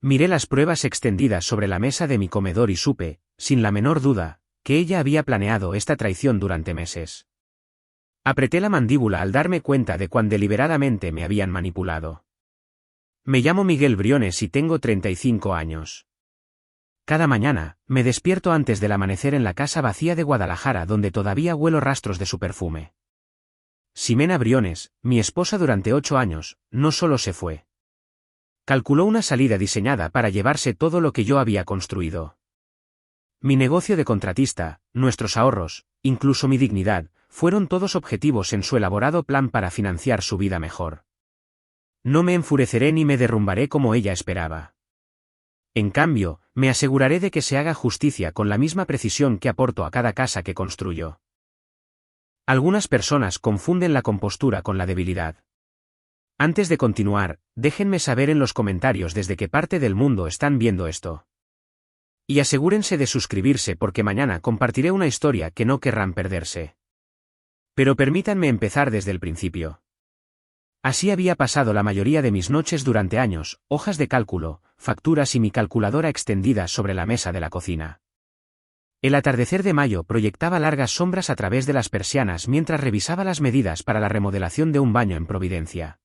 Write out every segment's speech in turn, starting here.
Miré las pruebas extendidas sobre la mesa de mi comedor y supe, sin la menor duda, que ella había planeado esta traición durante meses. Apreté la mandíbula al darme cuenta de cuán deliberadamente me habían manipulado. Me llamo Miguel Briones y tengo 35 años. Cada mañana, me despierto antes del amanecer en la casa vacía de Guadalajara donde todavía huelo rastros de su perfume. Ximena Briones, mi esposa durante 8 años, no solo se fue. Calculó una salida diseñada para llevarse todo lo que yo había construido. Mi negocio de contratista, nuestros ahorros, incluso mi dignidad, fueron todos objetivos en su elaborado plan para financiar su vida mejor. No me enfureceré ni me derrumbaré como ella esperaba. En cambio, me aseguraré de que se haga justicia con la misma precisión que aporto a cada casa que construyo. Algunas personas confunden la compostura con la debilidad. Antes de continuar, déjenme saber en los comentarios desde qué parte del mundo están viendo esto. Y asegúrense de suscribirse porque mañana compartiré una historia que no querrán perderse. Pero permítanme empezar desde el principio. Así había pasado la mayoría de mis noches durante años, hojas de cálculo, facturas y mi calculadora extendida sobre la mesa de la cocina. El atardecer de mayo proyectaba largas sombras a través de las persianas mientras revisaba las medidas para la remodelación de un baño en Providencia.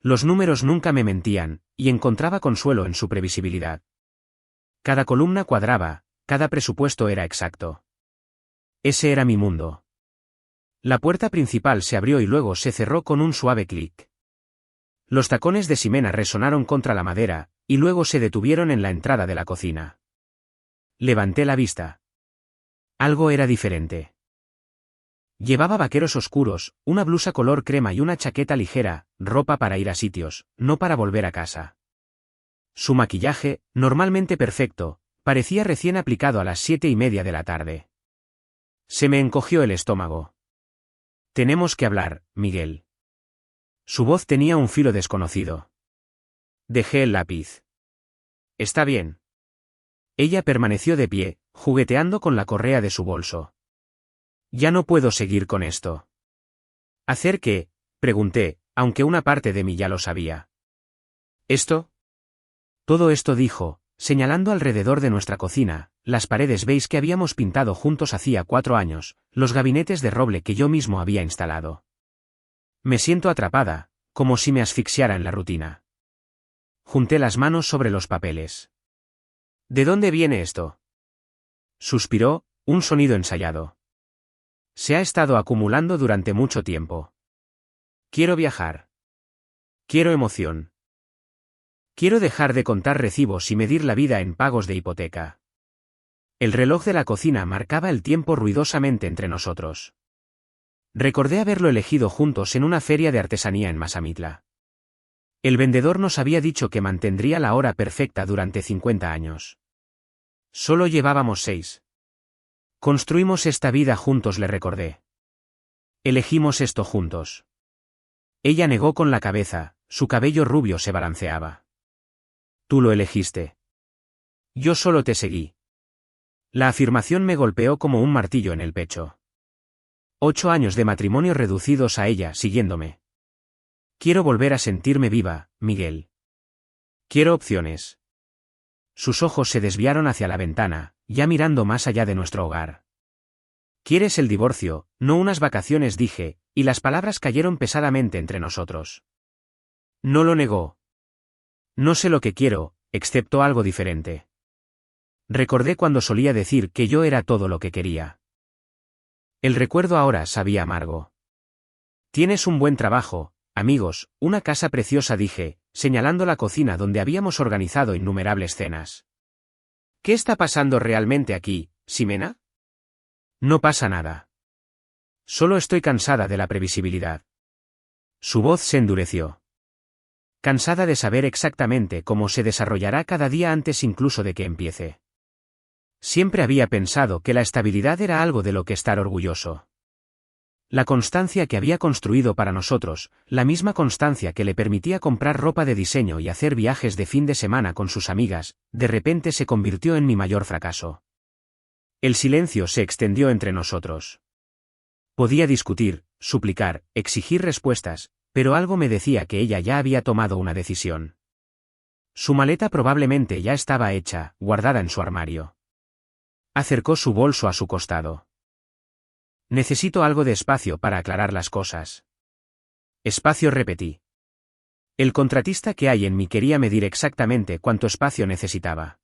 Los números nunca me mentían, y encontraba consuelo en su previsibilidad. Cada columna cuadraba, cada presupuesto era exacto. Ese era mi mundo. La puerta principal se abrió y luego se cerró con un suave clic. Los tacones de Ximena resonaron contra la madera, y luego se detuvieron en la entrada de la cocina. Levanté la vista. Algo era diferente. Llevaba vaqueros oscuros, una blusa color crema y una chaqueta ligera, ropa para ir a sitios, no para volver a casa. Su maquillaje, normalmente perfecto, parecía recién aplicado a las 7:30 de la tarde. Se me encogió el estómago. Tenemos que hablar, Miguel. Su voz tenía un filo desconocido. Dejé el lápiz. Está bien. Ella permaneció de pie, jugueteando con la correa de su bolso. Ya no puedo seguir con esto. ¿Hacer qué? Pregunté, aunque una parte de mí ya lo sabía. ¿Esto? Todo esto dijo, señalando alrededor de nuestra cocina, las paredes beige que habíamos pintado juntos hacía 4 años, los gabinetes de roble que yo mismo había instalado. Me siento atrapada, como si me asfixiara en la rutina. Junté las manos sobre los papeles. ¿De dónde viene esto? Suspiró, un sonido ensayado. Se ha estado acumulando durante mucho tiempo. Quiero viajar. Quiero emoción. Quiero dejar de contar recibos y medir la vida en pagos de hipoteca. El reloj de la cocina marcaba el tiempo ruidosamente entre nosotros. Recordé haberlo elegido juntos en una feria de artesanía en Mazamitla. El vendedor nos había dicho que mantendría la hora perfecta durante 50 años. Solo llevábamos 6. Construimos esta vida juntos, le recordé. Elegimos esto juntos. Ella negó con la cabeza, su cabello rubio se balanceaba. Tú lo elegiste. Yo solo te seguí. La afirmación me golpeó como un martillo en el pecho. 8 años de matrimonio reducidos a ella siguiéndome. Quiero volver a sentirme viva, Miguel. Quiero opciones. Sus ojos se desviaron hacia la ventana, ya mirando más allá de nuestro hogar. ¿Quieres el divorcio, no unas vacaciones?, dije, y las palabras cayeron pesadamente entre nosotros. No lo negó. No sé lo que quiero, excepto algo diferente. Recordé cuando solía decir que yo era todo lo que quería. El recuerdo ahora sabía amargo. Tienes un buen trabajo, amigos, una casa preciosa, dije, señalando la cocina donde habíamos organizado innumerables cenas. ¿Qué está pasando realmente aquí, Ximena? No pasa nada. Solo estoy cansada de la previsibilidad. Su voz se endureció. Cansada de saber exactamente cómo se desarrollará cada día antes incluso de que empiece. Siempre había pensado que la estabilidad era algo de lo que estar orgulloso. La constancia que había construido para nosotros, la misma constancia que le permitía comprar ropa de diseño y hacer viajes de fin de semana con sus amigas, de repente se convirtió en mi mayor fracaso. El silencio se extendió entre nosotros. Podía discutir, suplicar, exigir respuestas, pero algo me decía que ella ya había tomado una decisión. Su maleta probablemente ya estaba hecha, guardada en su armario. Acercó su bolso a su costado. Necesito algo de espacio para aclarar las cosas. Espacio, repetí. El contratista que hay en mí quería medir exactamente cuánto espacio necesitaba.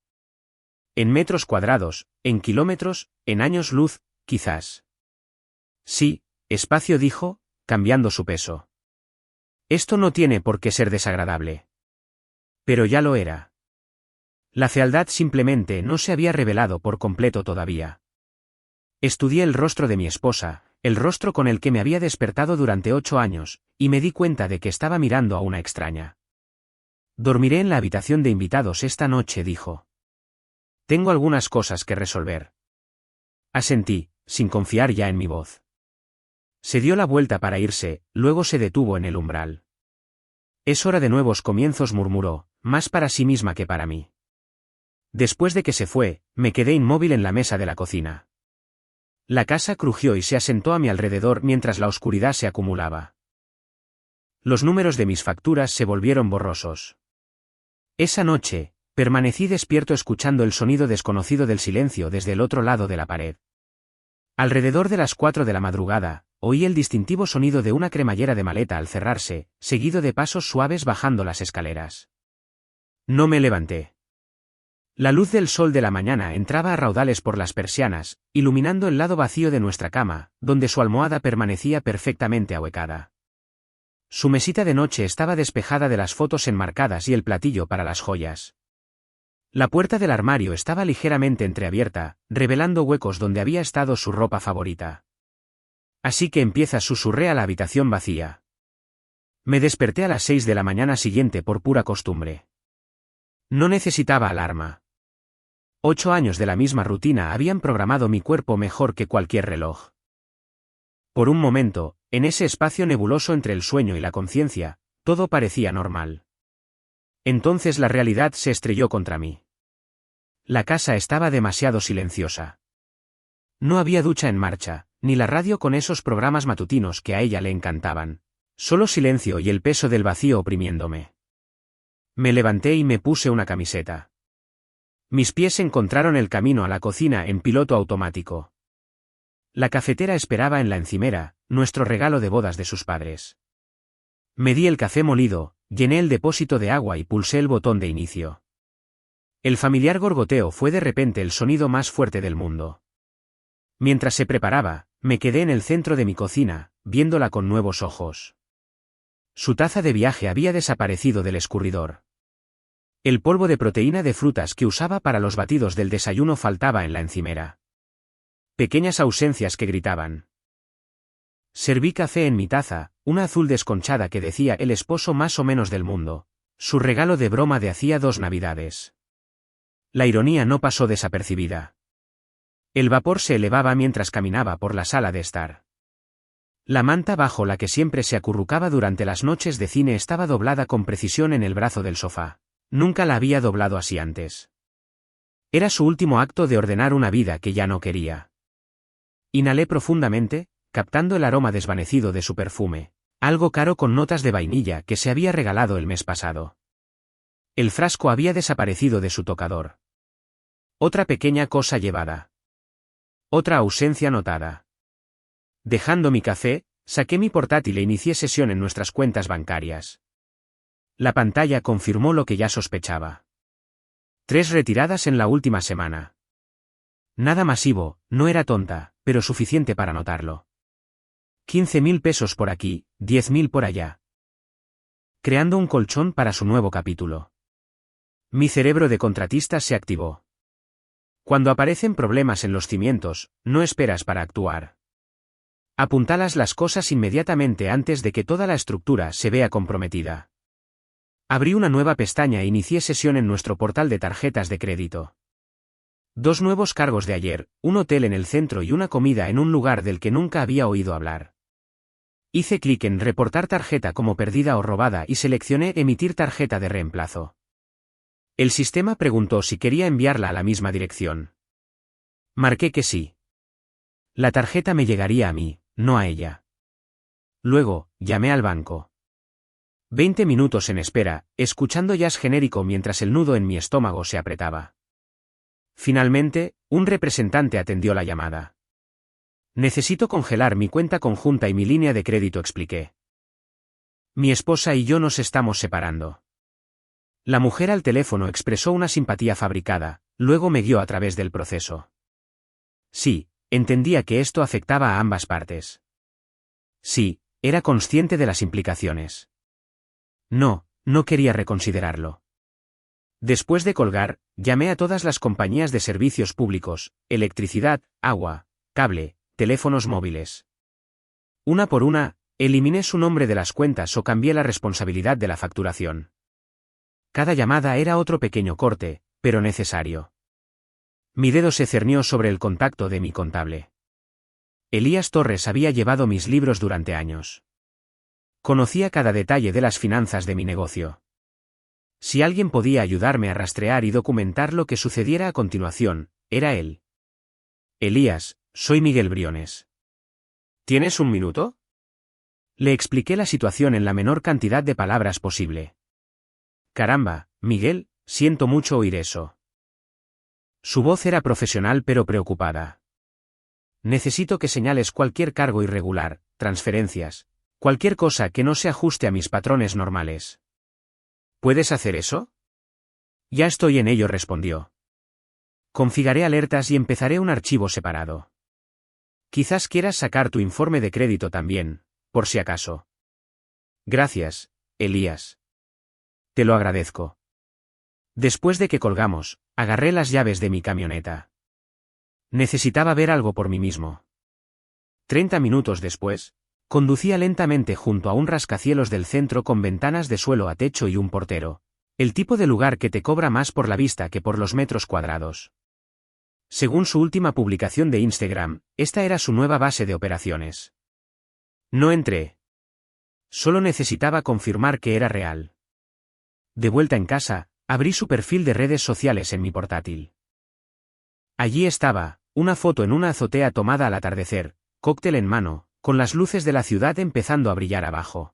En metros cuadrados, en kilómetros, en años luz, quizás. Sí, espacio, dijo, cambiando su peso. Esto no tiene por qué ser desagradable. Pero ya lo era. La fealdad simplemente no se había revelado por completo todavía. Estudié el rostro de mi esposa, el rostro con el que me había despertado durante 8 años, y me di cuenta de que estaba mirando a una extraña. Dormiré en la habitación de invitados esta noche, dijo. Tengo algunas cosas que resolver. Asentí, sin confiar ya en mi voz. Se dio la vuelta para irse, luego se detuvo en el umbral. Es hora de nuevos comienzos, murmuró, más para sí misma que para mí. Después de que se fue, me quedé inmóvil en la mesa de la cocina. La casa crujió y se asentó a mi alrededor mientras la oscuridad se acumulaba. Los números de mis facturas se volvieron borrosos. Esa noche, permanecí despierto escuchando el sonido desconocido del silencio desde el otro lado de la pared. Alrededor de las 4 de la madrugada, oí el distintivo sonido de una cremallera de maleta al cerrarse, seguido de pasos suaves bajando las escaleras. No me levanté. La luz del sol de la mañana entraba a raudales por las persianas, iluminando el lado vacío de nuestra cama, donde su almohada permanecía perfectamente ahuecada. Su mesita de noche estaba despejada de las fotos enmarcadas y el platillo para las joyas. La puerta del armario estaba ligeramente entreabierta, revelando huecos donde había estado su ropa favorita. Así que empieza, susurré a la habitación vacía. Me desperté a las 6 de la mañana siguiente por pura costumbre. No necesitaba alarma. 8 años de la misma rutina habían programado mi cuerpo mejor que cualquier reloj. Por un momento, en ese espacio nebuloso entre el sueño y la conciencia, todo parecía normal. Entonces la realidad se estrelló contra mí. La casa estaba demasiado silenciosa. No había ducha en marcha, ni la radio con esos programas matutinos que a ella le encantaban. Solo silencio y el peso del vacío oprimiéndome. Me levanté y me puse una camiseta. Mis pies encontraron el camino a la cocina en piloto automático. La cafetera esperaba en la encimera, nuestro regalo de bodas de sus padres. Me di el café molido, llené el depósito de agua y pulsé el botón de inicio. El familiar gorgoteo fue de repente el sonido más fuerte del mundo. Mientras se preparaba, me quedé en el centro de mi cocina, viéndola con nuevos ojos. Su taza de viaje había desaparecido del escurridor. El polvo de proteína de frutas que usaba para los batidos del desayuno faltaba en la encimera. Pequeñas ausencias que gritaban. Serví café en mi taza, una azul desconchada que decía el esposo más o menos del mundo, su regalo de broma de hacía 2 navidades. La ironía no pasó desapercibida. El vapor se elevaba mientras caminaba por la sala de estar. La manta bajo la que siempre se acurrucaba durante las noches de cine estaba doblada con precisión en el brazo del sofá. Nunca la había doblado así antes. Era su último acto de ordenar una vida que ya no quería. Inhalé profundamente, captando el aroma desvanecido de su perfume, algo caro con notas de vainilla que se había regalado el mes pasado. El frasco había desaparecido de su tocador. Otra pequeña cosa llevada. Otra ausencia notada. Dejando mi café, saqué mi portátil e inicié sesión en nuestras cuentas bancarias. La pantalla confirmó lo que ya sospechaba. 3 retiradas en la última semana. Nada masivo, no era tonta, pero suficiente para notarlo. 15.000 pesos por aquí, 10.000 por allá. Creando un colchón para su nuevo capítulo. Mi cerebro de contratista se activó. Cuando aparecen problemas en los cimientos, no esperas para actuar. Apuntalas las cosas inmediatamente antes de que toda la estructura se vea comprometida. Abrí una nueva pestaña e inicié sesión en nuestro portal de tarjetas de crédito. 2 nuevos cargos de ayer, un hotel en el centro y una comida en un lugar del que nunca había oído hablar. Hice clic en reportar tarjeta como perdida o robada y seleccioné emitir tarjeta de reemplazo. El sistema preguntó si quería enviarla a la misma dirección. Marqué que sí. La tarjeta me llegaría a mí, no a ella. Luego, llamé al banco. 20 minutos en espera, escuchando jazz genérico mientras el nudo en mi estómago se apretaba. Finalmente, un representante atendió la llamada. Necesito congelar mi cuenta conjunta y mi línea de crédito, expliqué. Mi esposa y yo nos estamos separando. La mujer al teléfono expresó una simpatía fabricada, luego me guió a través del proceso. Sí, entendía que esto afectaba a ambas partes. Sí, era consciente de las implicaciones. No quería reconsiderarlo. Después de colgar, llamé a todas las compañías de servicios públicos, electricidad, agua, cable, teléfonos móviles. Una por una, eliminé su nombre de las cuentas o cambié la responsabilidad de la facturación. Cada llamada era otro pequeño corte, pero necesario. Mi dedo se cernió sobre el contacto de mi contable. Elías Torres había llevado mis libros durante años. Conocía cada detalle de las finanzas de mi negocio. Si alguien podía ayudarme a rastrear y documentar lo que sucediera a continuación, era él. Elías, soy Miguel Briones. ¿Tienes un minuto? Le expliqué la situación en la menor cantidad de palabras posible. Caramba, Miguel, siento mucho oír eso. Su voz era profesional pero preocupada. Necesito que señales cualquier cargo irregular, transferencias, cualquier cosa que no se ajuste a mis patrones normales. ¿Puedes hacer eso? Ya estoy en ello, respondió. Configuraré alertas y empezaré un archivo separado. Quizás quieras sacar tu informe de crédito también, por si acaso. Gracias, Elías. Te lo agradezco. Después de que colgamos, agarré las llaves de mi camioneta. Necesitaba ver algo por mí mismo. 30 minutos después, conducía lentamente junto a un rascacielos del centro con ventanas de suelo a techo y un portero. El tipo de lugar que te cobra más por la vista que por los metros cuadrados. Según su última publicación de Instagram, esta era su nueva base de operaciones. No entré. Solo necesitaba confirmar que era real. De vuelta en casa, abrí su perfil de redes sociales en mi portátil. Allí estaba, una foto en una azotea tomada al atardecer, cóctel en mano, con las luces de la ciudad empezando a brillar abajo.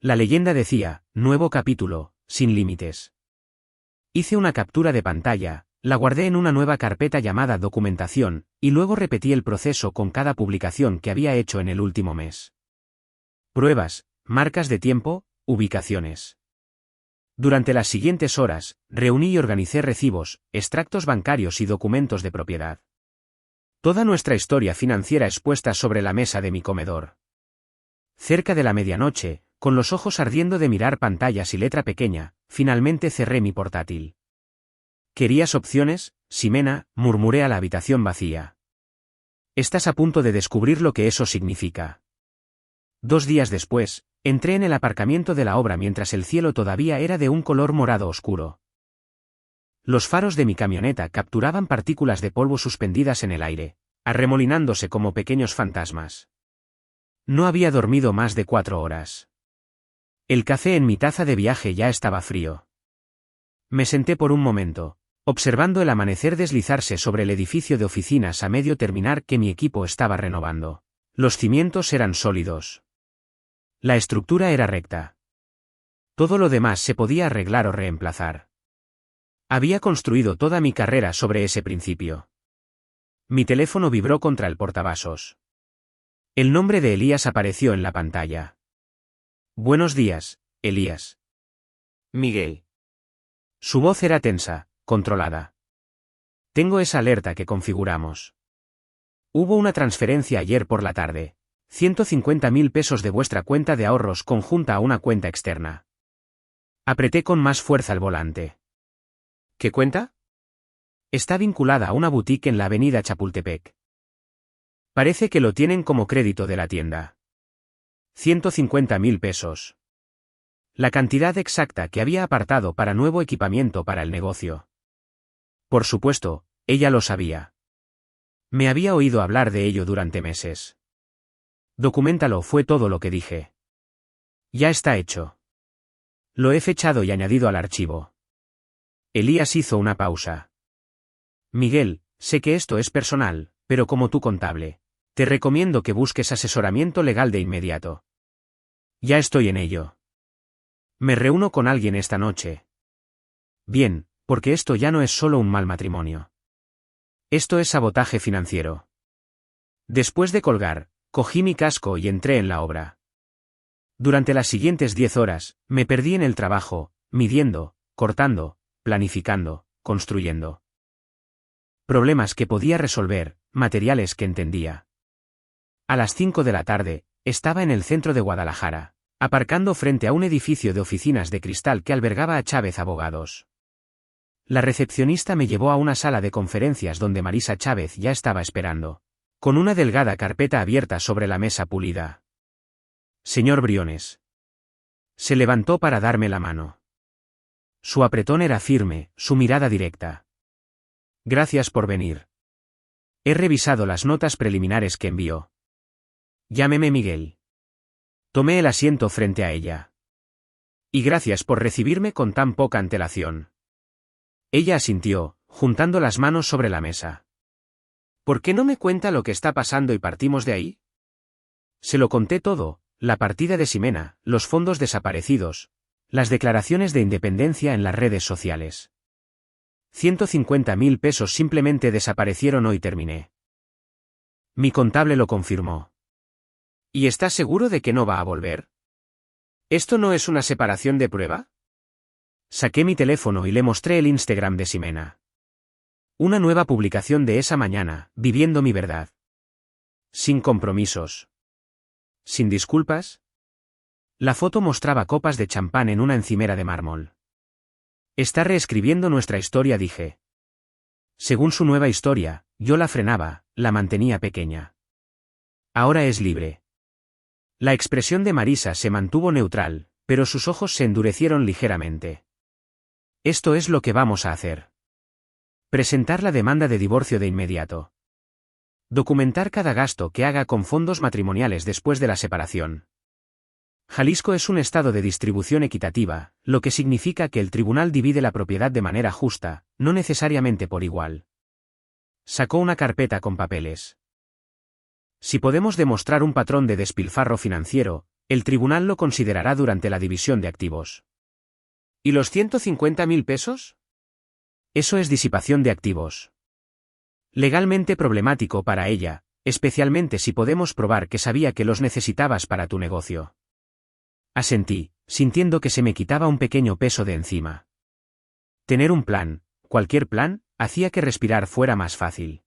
La leyenda decía, nuevo capítulo, sin límites. Hice una captura de pantalla, la guardé en una nueva carpeta llamada documentación, y luego repetí el proceso con cada publicación que había hecho en el último mes. Pruebas, marcas de tiempo, ubicaciones. Durante las siguientes horas, reuní y organicé recibos, extractos bancarios y documentos de propiedad. Toda nuestra historia financiera expuesta sobre la mesa de mi comedor. Cerca de la medianoche, con los ojos ardiendo de mirar pantallas y letra pequeña, finalmente cerré mi portátil. ¿Querías opciones, Ximena?, murmuré a la habitación vacía. Estás a punto de descubrir lo que eso significa. 2 días después, entré en el aparcamiento de la obra mientras el cielo todavía era de un color morado oscuro. Los faros de mi camioneta capturaban partículas de polvo suspendidas en el aire, arremolinándose como pequeños fantasmas. No había dormido más de 4 horas. El café en mi taza de viaje ya estaba frío. Me senté por un momento, observando el amanecer deslizarse sobre el edificio de oficinas a medio terminar que mi equipo estaba renovando. Los cimientos eran sólidos. La estructura era recta. Todo lo demás se podía arreglar o reemplazar. Había construido toda mi carrera sobre ese principio. Mi teléfono vibró contra el portavasos. El nombre de Elías apareció en la pantalla. Buenos días, Elías. Miguel. Su voz era tensa, controlada. Tengo esa alerta que configuramos. Hubo una transferencia ayer por la tarde. 150.000 pesos de vuestra cuenta de ahorros conjunta a una cuenta externa. Apreté con más fuerza el volante. ¿Qué cuenta? Está vinculada a una boutique en la avenida Chapultepec. Parece que lo tienen como crédito de la tienda. 150.000 pesos. La cantidad exacta que había apartado para nuevo equipamiento para el negocio. Por supuesto, ella lo sabía. Me había oído hablar de ello durante meses. Documentalo, fue todo lo que dije. Ya está hecho. Lo he fechado y añadido al archivo. Elías hizo una pausa. Miguel, sé que esto es personal, pero como tu contable, te recomiendo que busques asesoramiento legal de inmediato. Ya estoy en ello. Me reúno con alguien esta noche. Bien, porque esto ya no es solo un mal matrimonio. Esto es sabotaje financiero. Después de colgar, cogí mi casco y entré en la obra. Durante las siguientes 10 horas, me perdí en el trabajo, midiendo, cortando, planificando, construyendo. Problemas que podía resolver, materiales que entendía. A las 5 de la tarde, estaba en el centro de Guadalajara, aparcando frente a un edificio de oficinas de cristal que albergaba a Chávez Abogados. La recepcionista me llevó a una sala de conferencias donde Marisa Chávez ya estaba esperando, con una delgada carpeta abierta sobre la mesa pulida. Señor Briones. Se levantó para darme la mano. Su apretón era firme, su mirada directa. Gracias por venir. He revisado las notas preliminares que envió. Llámeme Miguel. Tomé el asiento frente a ella. Y gracias por recibirme con tan poca antelación. Ella asintió, juntando las manos sobre la mesa. ¿Por qué no me cuenta lo que está pasando y partimos de ahí? Se lo conté todo, la partida de Ximena, los fondos desaparecidos, las declaraciones de independencia en las redes sociales. 150.000 pesos simplemente desaparecieron hoy terminé. Mi contable lo confirmó. ¿Y estás seguro de que no va a volver? ¿Esto no es una separación de prueba? Saqué mi teléfono y le mostré el Instagram de Ximena. Una nueva publicación de esa mañana, viviendo mi verdad. Sin compromisos. Sin disculpas. La foto mostraba copas de champán en una encimera de mármol. Está reescribiendo nuestra historia, dije. Según su nueva historia, yo la frenaba, la mantenía pequeña. Ahora es libre. La expresión de Marisa se mantuvo neutral, pero sus ojos se endurecieron ligeramente. Esto es lo que vamos a hacer. Presentar la demanda de divorcio de inmediato. Documentar cada gasto que haga con fondos matrimoniales después de la separación. Jalisco es un estado de distribución equitativa, lo que significa que el tribunal divide la propiedad de manera justa, no necesariamente por igual. Sacó una carpeta con papeles. Si podemos demostrar un patrón de despilfarro financiero, el tribunal lo considerará durante la división de activos. ¿Y los 150.000 pesos? Eso es disipación de activos. Legalmente problemático para ella, especialmente si podemos probar que sabía que los necesitabas para tu negocio. Asentí, sintiendo que se me quitaba un pequeño peso de encima. Tener un plan, cualquier plan, hacía que respirar fuera más fácil.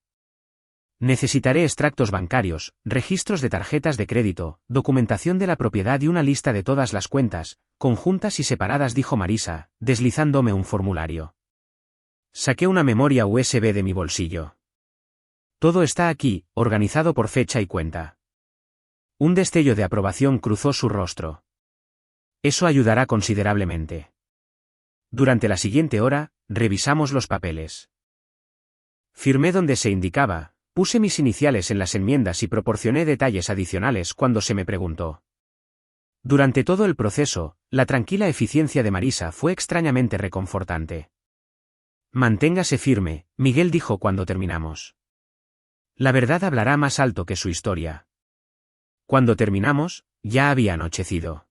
Necesitaré extractos bancarios, registros de tarjetas de crédito, documentación de la propiedad y una lista de todas las cuentas, conjuntas y separadas, dijo Marisa, deslizándome un formulario. Saqué una memoria USB de mi bolsillo. Todo está aquí, organizado por fecha y cuenta. Un destello de aprobación cruzó su rostro. Eso ayudará considerablemente. Durante la siguiente hora, revisamos los papeles. Firmé donde se indicaba, puse mis iniciales en las enmiendas y proporcioné detalles adicionales cuando se me preguntó. Durante todo el proceso, la tranquila eficiencia de Marisa fue extrañamente reconfortante. Manténgase firme, Miguel dijo cuando terminamos. La verdad hablará más alto que su historia. Cuando terminamos, ya había anochecido.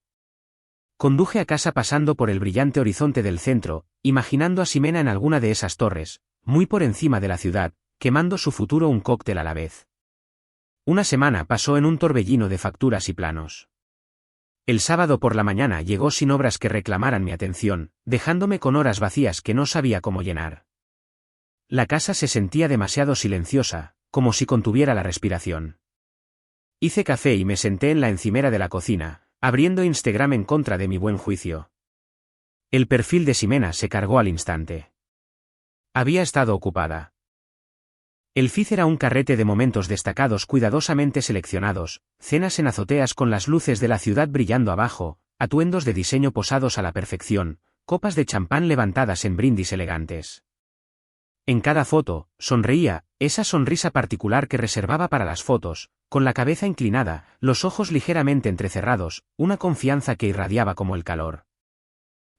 Conduje a casa pasando por el brillante horizonte del centro, imaginando a Ximena en alguna de esas torres, muy por encima de la ciudad, quemando su futuro un cóctel a la vez. Una semana pasó en un torbellino de facturas y planos. El sábado por la mañana llegó sin obras que reclamaran mi atención, dejándome con horas vacías que no sabía cómo llenar. La casa se sentía demasiado silenciosa, como si contuviera la respiración. Hice café y me senté en la encimera de la cocina, abriendo Instagram en contra de mi buen juicio. El perfil de Ximena se cargó al instante. Había estado ocupada. El feed era un carrete de momentos destacados cuidadosamente seleccionados, cenas en azoteas con las luces de la ciudad brillando abajo, atuendos de diseño posados a la perfección, copas de champán levantadas en brindis elegantes. En cada foto, sonreía, esa sonrisa particular que reservaba para las fotos, con la cabeza inclinada, los ojos ligeramente entrecerrados, una confianza que irradiaba como el calor.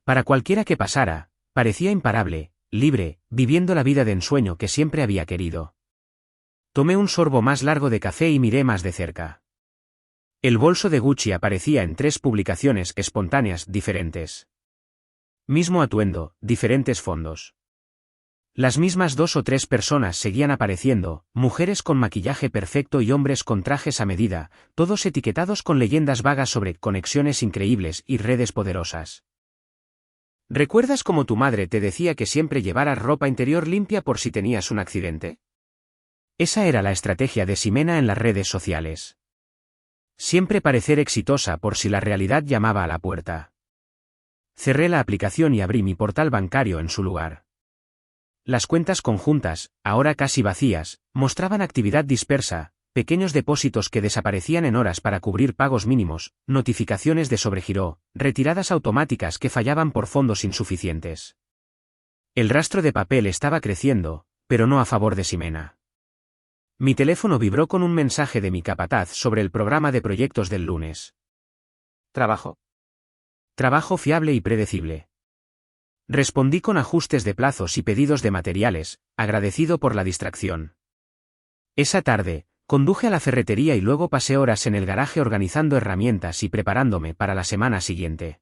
Para cualquiera que pasara, parecía imparable, libre, viviendo la vida de ensueño que siempre había querido. Tomé un sorbo más largo de café y miré más de cerca. El bolso de Gucci aparecía en 3 publicaciones espontáneas diferentes. Mismo atuendo, diferentes fondos. Las mismas 2 o 3 personas seguían apareciendo, mujeres con maquillaje perfecto y hombres con trajes a medida, todos etiquetados con leyendas vagas sobre conexiones increíbles y redes poderosas. ¿Recuerdas cómo tu madre te decía que siempre llevaras ropa interior limpia por si tenías un accidente? Esa era la estrategia de Ximena en las redes sociales. Siempre parecer exitosa por si la realidad llamaba a la puerta. Cerré la aplicación y abrí mi portal bancario en su lugar. Las cuentas conjuntas, ahora casi vacías, mostraban actividad dispersa, pequeños depósitos que desaparecían en horas para cubrir pagos mínimos, notificaciones de sobregiro, retiradas automáticas que fallaban por fondos insuficientes. El rastro de papel estaba creciendo, pero no a favor de Ximena. Mi teléfono vibró con un mensaje de mi capataz sobre el programa de proyectos del lunes. Trabajo. Trabajo fiable y predecible. Respondí con ajustes de plazos y pedidos de materiales, agradecido por la distracción. Esa tarde, conduje a la ferretería y luego pasé horas en el garaje organizando herramientas y preparándome para la semana siguiente.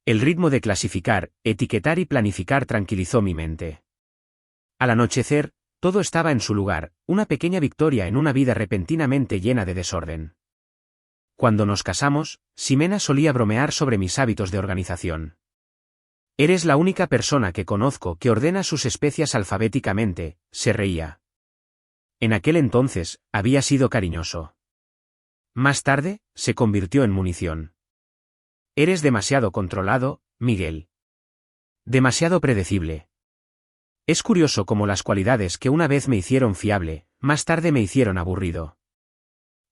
El ritmo de clasificar, etiquetar y planificar tranquilizó mi mente. Al anochecer, todo estaba en su lugar, una pequeña victoria en una vida repentinamente llena de desorden. Cuando nos casamos, Ximena solía bromear sobre mis hábitos de organización. Eres la única persona que conozco que ordena sus especias alfabéticamente, se reía. En aquel entonces, había sido cariñoso. Más tarde, se convirtió en munición. Eres demasiado controlado, Miguel. Demasiado predecible. Es curioso cómo las cualidades que una vez me hicieron fiable, más tarde me hicieron aburrido.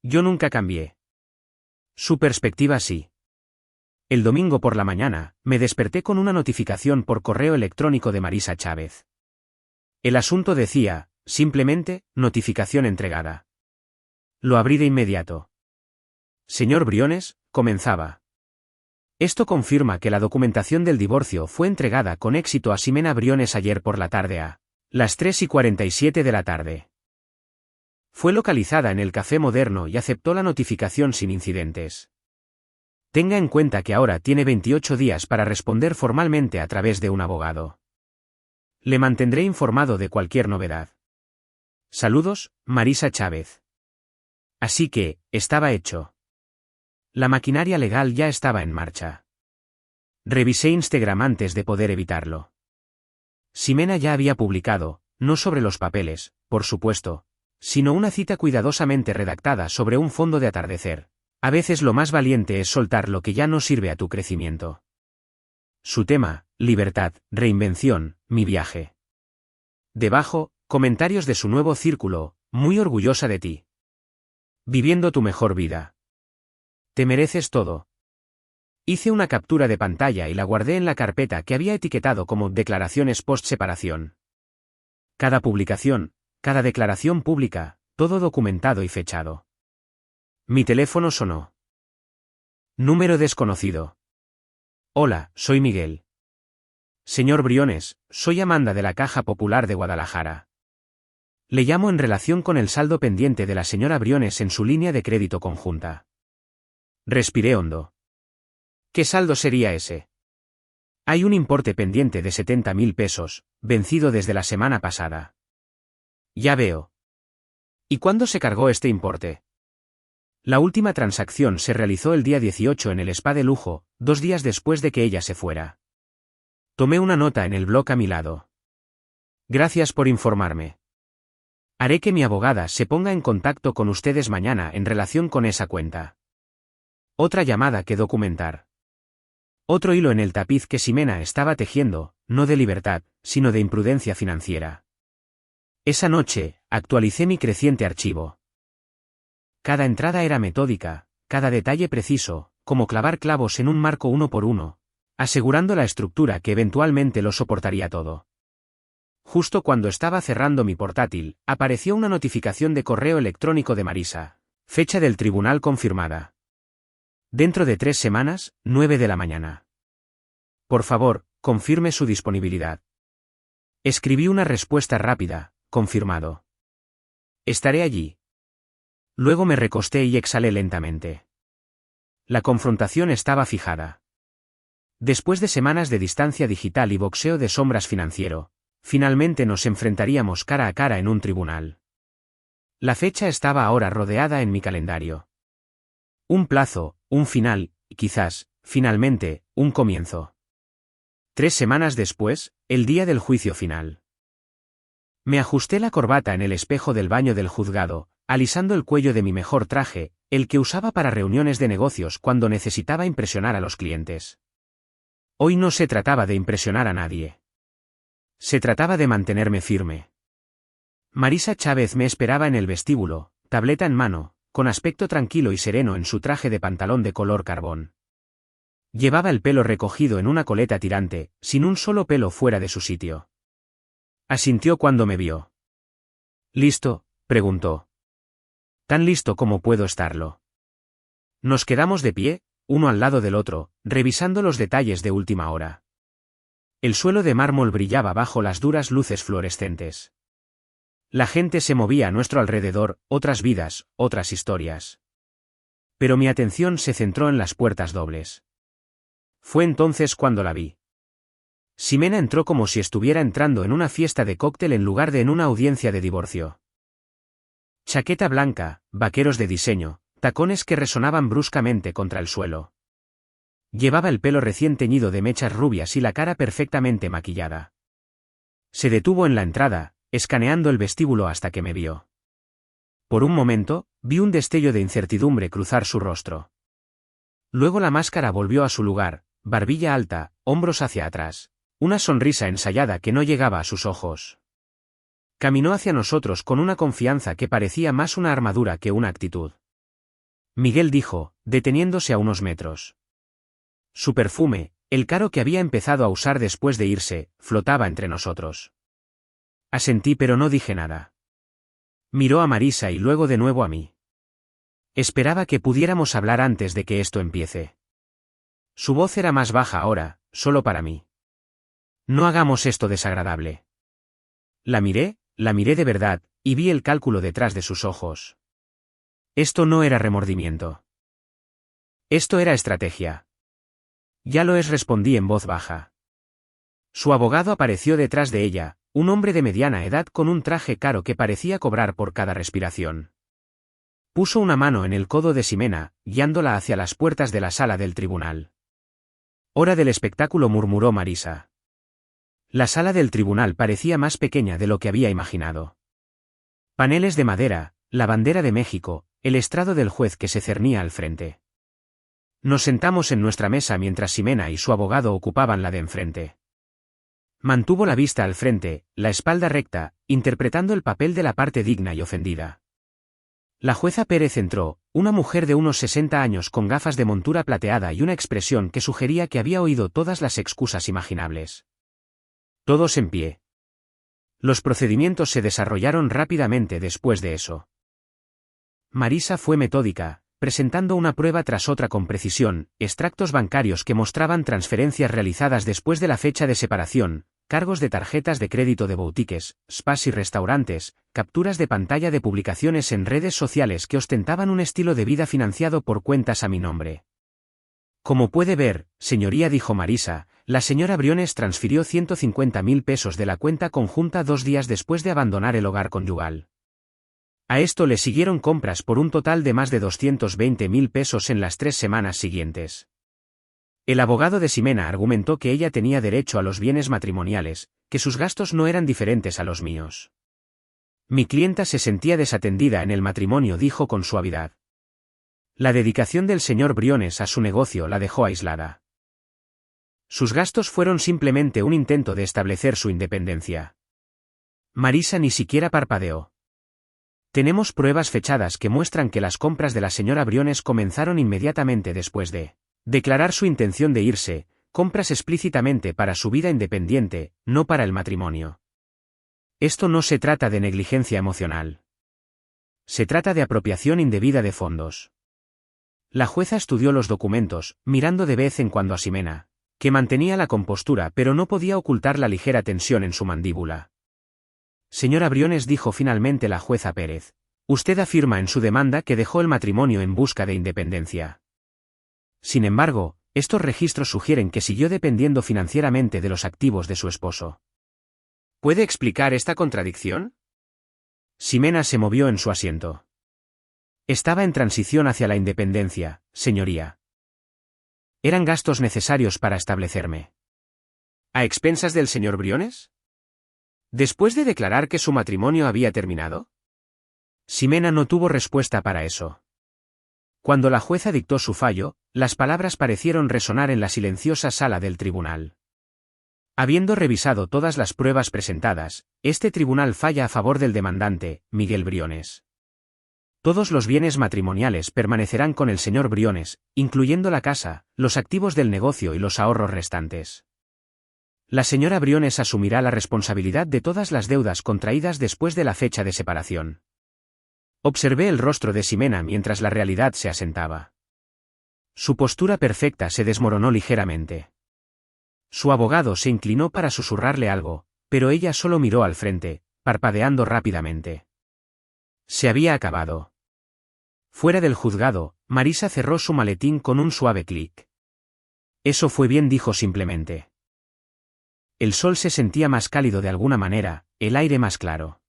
Yo nunca cambié. Su perspectiva sí. El domingo por la mañana, me desperté con una notificación por correo electrónico de Marisa Chávez. El asunto decía, simplemente, notificación entregada. Lo abrí de inmediato. Señor Briones, comenzaba. Esto confirma que la documentación del divorcio fue entregada con éxito a Ximena Briones ayer por la tarde a las 3:47 de la tarde. Fue localizada en el Café Moderno y aceptó la notificación sin incidentes. Tenga en cuenta que ahora tiene 28 días para responder formalmente a través de un abogado. Le mantendré informado de cualquier novedad. Saludos, Marisa Chávez. Así que, estaba hecho. La maquinaria legal ya estaba en marcha. Revisé Instagram antes de poder evitarlo. Ximena ya había publicado, no sobre los papeles, por supuesto, sino una cita cuidadosamente redactada sobre un fondo de atardecer. A veces lo más valiente es soltar lo que ya no sirve a tu crecimiento. Su tema, libertad, reinvención, mi viaje. Debajo, comentarios de su nuevo círculo, muy orgullosa de ti. Viviendo tu mejor vida. Te mereces todo. Hice una captura de pantalla y la guardé en la carpeta que había etiquetado como declaraciones post-separación. Cada publicación, cada declaración pública, todo documentado y fechado. Mi teléfono sonó. Número desconocido. Hola, soy Miguel. Señor Briones, soy Amanda de la Caja Popular de Guadalajara. Le llamo en relación con el saldo pendiente de la señora Briones en su línea de crédito conjunta. Respiré hondo. ¿Qué saldo sería ese? Hay un importe pendiente de 70.000 pesos, vencido desde la semana pasada. Ya veo. ¿Y cuándo se cargó este importe? La última transacción se realizó el día 18 en el spa de lujo, 2 días después de que ella se fuera. Tomé una nota en el bloc a mi lado. Gracias por informarme. Haré que mi abogada se ponga en contacto con ustedes mañana en relación con esa cuenta. Otra llamada que documentar. Otro hilo en el tapiz que Ximena estaba tejiendo, no de libertad, sino de imprudencia financiera. Esa noche, actualicé mi creciente archivo. Cada entrada era metódica, cada detalle preciso, como clavar clavos en un marco 1 por 1, asegurando la estructura que eventualmente lo soportaría todo. Justo cuando estaba cerrando mi portátil, apareció una notificación de correo electrónico de Marisa. Fecha del tribunal confirmada. Dentro de 3 semanas, 9 de la mañana. Por favor, confirme su disponibilidad. Escribí una respuesta rápida, confirmado. Estaré allí. Luego me recosté y exhalé lentamente. La confrontación estaba fijada. Después de semanas de distancia digital y boxeo de sombras financiero, finalmente nos enfrentaríamos cara a cara en un tribunal. La fecha estaba ahora rodeada en mi calendario. Un plazo, un final, y quizás, finalmente, un comienzo. 3 semanas después, el día del juicio final. Me ajusté la corbata en el espejo del baño del juzgado, alisando el cuello de mi mejor traje, el que usaba para reuniones de negocios cuando necesitaba impresionar a los clientes. Hoy no se trataba de impresionar a nadie. Se trataba de mantenerme firme. Marisa Chávez me esperaba en el vestíbulo, tableta en mano, con aspecto tranquilo y sereno en su traje de pantalón de color carbón. Llevaba el pelo recogido en una coleta tirante, sin un solo pelo fuera de su sitio. Asintió cuando me vio. ¿Listo?, preguntó. Tan listo como puedo estarlo. Nos quedamos de pie, uno al lado del otro, revisando los detalles de última hora. El suelo de mármol brillaba bajo las duras luces fluorescentes. La gente se movía a nuestro alrededor, otras vidas, otras historias. Pero mi atención se centró en las puertas dobles. Fue entonces cuando la vi. Ximena entró como si estuviera entrando en una fiesta de cóctel en lugar de en una audiencia de divorcio. Chaqueta blanca, vaqueros de diseño, tacones que resonaban bruscamente contra el suelo. Llevaba el pelo recién teñido de mechas rubias y la cara perfectamente maquillada. Se detuvo en la entrada, escaneando el vestíbulo hasta que me vio. Por un momento, vi un destello de incertidumbre cruzar su rostro. Luego la máscara volvió a su lugar, barbilla alta, hombros hacia atrás, una sonrisa ensayada que no llegaba a sus ojos. Caminó hacia nosotros con una confianza que parecía más una armadura que una actitud. Miguel dijo, deteniéndose a unos metros. Su perfume, el caro que había empezado a usar después de irse, flotaba entre nosotros. Asentí pero no dije nada. Miró a Marisa y luego de nuevo a mí. Esperaba que pudiéramos hablar antes de que esto empiece. Su voz era más baja ahora, solo para mí. No hagamos esto desagradable. La miré de verdad, y vi el cálculo detrás de sus ojos. Esto no era remordimiento. Esto era estrategia. Ya lo es, respondí en voz baja. Su abogado apareció detrás de ella, un hombre de mediana edad con un traje caro que parecía cobrar por cada respiración. Puso una mano en el codo de Ximena, guiándola hacia las puertas de la sala del tribunal. Hora del espectáculo, murmuró Marisa. La sala del tribunal parecía más pequeña de lo que había imaginado. Paneles de madera, la bandera de México, el estrado del juez que se cernía al frente. Nos sentamos en nuestra mesa mientras Ximena y su abogado ocupaban la de enfrente. Mantuvo la vista al frente, la espalda recta, interpretando el papel de la parte digna y ofendida. La jueza Pérez entró, una mujer de unos 60 años con gafas de montura plateada y una expresión que sugería que había oído todas las excusas imaginables. Todos en pie. Los procedimientos se desarrollaron rápidamente después de eso. Marisa fue metódica, presentando una prueba tras otra con precisión, extractos bancarios que mostraban transferencias realizadas después de la fecha de separación, cargos de tarjetas de crédito de boutiques, spas y restaurantes, capturas de pantalla de publicaciones en redes sociales que ostentaban un estilo de vida financiado por cuentas a mi nombre. Como puede ver, señoría, dijo Marisa, la señora Briones transfirió 150.000 pesos de la cuenta conjunta 2 días después de abandonar el hogar conyugal. A esto le siguieron compras por un total de más de 220.000 pesos en las 3 semanas siguientes. El abogado de Ximena argumentó que ella tenía derecho a los bienes matrimoniales, que sus gastos no eran diferentes a los míos. Mi clienta se sentía desatendida en el matrimonio, dijo con suavidad. La dedicación del señor Briones a su negocio la dejó aislada. Sus gastos fueron simplemente un intento de establecer su independencia. Marisa ni siquiera parpadeó. Tenemos pruebas fechadas que muestran que las compras de la señora Briones comenzaron inmediatamente después de declarar su intención de irse, compras explícitamente para su vida independiente, no para el matrimonio. Esto no se trata de negligencia emocional. Se trata de apropiación indebida de fondos. La jueza estudió los documentos, mirando de vez en cuando a Ximena, que mantenía la compostura pero no podía ocultar la ligera tensión en su mandíbula. Señora Briones, dijo finalmente la jueza Pérez, usted afirma en su demanda que dejó el matrimonio en busca de independencia. Sin embargo, Estos registros sugieren que siguió dependiendo financieramente de los activos de su esposo. ¿Puede explicar esta contradicción? Ximena se movió en su asiento. Estaba en transición hacia la independencia, señoría. Eran gastos necesarios para establecerme. ¿A expensas del señor Briones? ¿Después de declarar que su matrimonio había terminado? Ximena no tuvo respuesta para eso. Cuando la jueza dictó su fallo, las palabras parecieron resonar en la silenciosa sala del tribunal. Habiendo revisado todas las pruebas presentadas, este tribunal falla a favor del demandante, Miguel Briones. Todos los bienes matrimoniales permanecerán con el señor Briones, incluyendo la casa, los activos del negocio y los ahorros restantes. La señora Briones asumirá la responsabilidad de todas las deudas contraídas después de la fecha de separación. Observé el rostro de Ximena mientras la realidad se asentaba. Su postura perfecta se desmoronó ligeramente. Su abogado se inclinó para susurrarle algo, pero ella solo miró al frente, parpadeando rápidamente. Se había acabado. Fuera del juzgado, Marisa cerró su maletín con un suave clic. Eso fue bien, dijo simplemente. El sol se sentía más cálido de alguna manera, el aire más claro.